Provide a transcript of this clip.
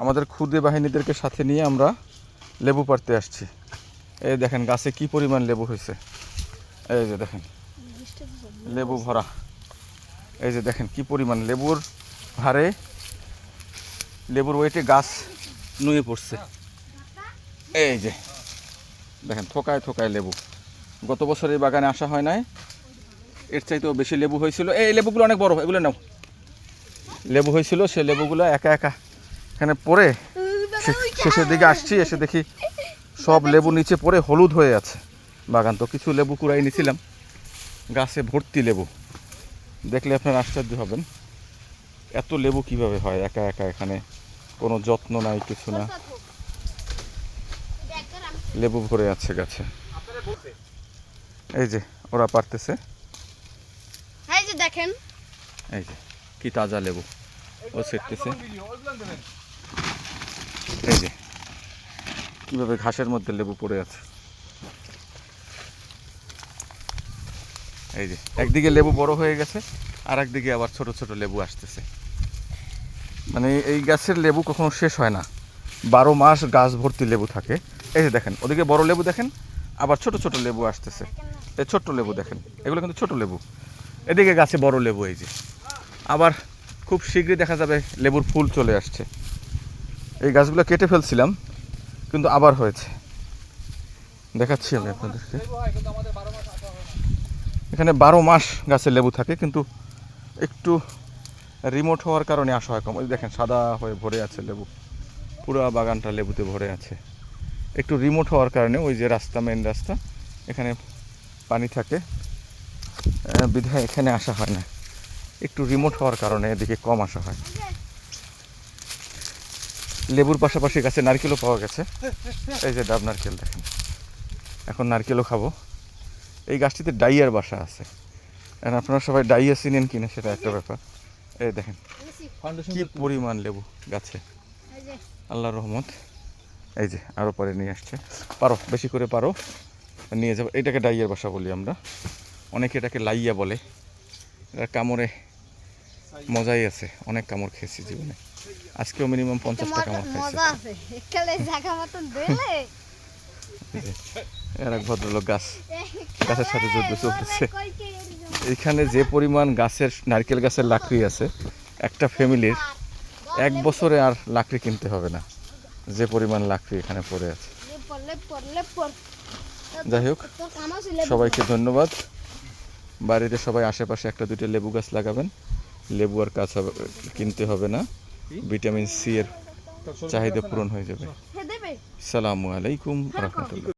আমাদের ক্ষুদে বাহিনীদেরকে সাথে নিয়ে আমরা লেবু পাড়তে আসছি। এই দেখেন গাছে কি পরিমাণ লেবু হয়েছে। এই যে দেখেন লেবু ভরা। এই যে দেখেন কি পরিমাণ লেবুর ভারে, লেবুর ওয়েটে গাছ নুয়ে পড়ছে। এই যে দেখেন থোকায় থোকায় লেবু। গত বছর এই বাগানে আসা হয় নাই, এর চাইতেও বেশি লেবু হয়েছিল। এই লেবুগুলো অনেক বড়, এগুলো নাও। লেবু হয়েছিল, সে লেবুগুলো একা একা এখানে পড়ে শেষের দিকে আসছি, এসে দেখি সব লেবু নিচে পড়ে হলুদ হয়ে আছে বাগান। তো কিছু লেবু কুড়াই নিয়েছিলাম, গাছে ভর্তি লেবু। দেখলে আপনার আশ্চর্য হবেন এত লেবু কিভাবে হয় একা একা, এখানে কোনো যত্ন নাই, কিছু না, লেবু ভরে আছে গাছে। এই যে ওরা পারতেছে, এই যে দেখেন, এই যে কি তাজা লেবু ও ছিটতেছে। এই যে কিভাবে ঘাসের মধ্যে লেবু পড়ে আছে। এই যে একদিকে লেবু বড় হয়ে গেছে, আর একদিকে আবার ছোট ছোট লেবু আসতেছে। মানে এই গাছের লেবু কখনো শেষ হয় না, 12 মাস গাছ ভর্তি লেবু থাকে। এই যে দেখেন ওদিকে বড় লেবু দেখেন, আবার ছোট ছোট লেবু আসতেছে। এই ছোট্ট লেবু দেখেন, এগুলো কিন্তু ছোট লেবু। এদিকে গাছে বড় লেবু। এই যে আবার খুব শীঘ্রই দেখা যাবে লেবুর ফুল চলে আসছে। এই গাছগুলো কেটে ফেলছিলাম, কিন্তু আবার হয়েছে। দেখাচ্ছি আমি আপনাদেরকে। এখানে 12 মাস গাছে লেবু থাকে, কিন্তু একটু রিমোট হওয়ার কারণে আসা হয় কম। ওই দেখেন সাদা হয়ে ভরে আছে লেবু, পুরো বাগানটা লেবুতে ভরে আছে। একটু রিমোট হওয়ার কারণে, ওই যে রাস্তা, মেন রাস্তা, এখানে পানি থাকে বিধায় এখানে আসা হয় না। একটু রিমোট হওয়ার কারণে এদিকে কম আসা হয়। লেবুর পাশাপাশি গাছে নারকেলও পাওয়া গেছে। এই যে ডাব নারকেল দেখেন, এখন নারকেলও খাবো। এই গাছটিতে ডাইয়ার বাসা আছে। এখন আপনারা সবাই ডাইয়া চিনেন কিনা সেটা একটা ব্যাপার। এই দেখেন কি পরিমাণ লেবু গাছে, আল্লাহর রহমত। এই যে আরও পরে নিয়ে আসছে, পারো বেশি করে পারো, নিয়ে যাবো। এটাকে ডাইয়ার বাসা বলি আমরা, অনেকে এটাকে লাইয়া বলে। এটার কামড়ে মজাই আছে, অনেক কামড় খেয়েছি জীবনে। আজকেও মিনিমাম 50টা কামড় খাইছি। এর এক ভদ্রলোক গাছের সাথে যুদ্ধ চলতেছে। এখানে যে পরিমাণ গাছের, নারকেল গাছের লাকড়ি আছে, একটা ফ্যামিলির 1 বছরে আর লাকড়ি কিনতে হবে না, যে পরিমাণ লাকড়ি এখানে পড়ে আছে। যাই হোক, সবাইকে ধন্যবাদ। বাড়িতে সবাই আশেপাশে 1-2টা লেবু গাছ লাগাবেন, লেবু আর কাঁচা কিনতে হবে না, ভিটামিন সি এর চাহিদা পূরণ হয়ে যাবে। আসসালামু আলাইকুম রাহমাতুল্লাহ।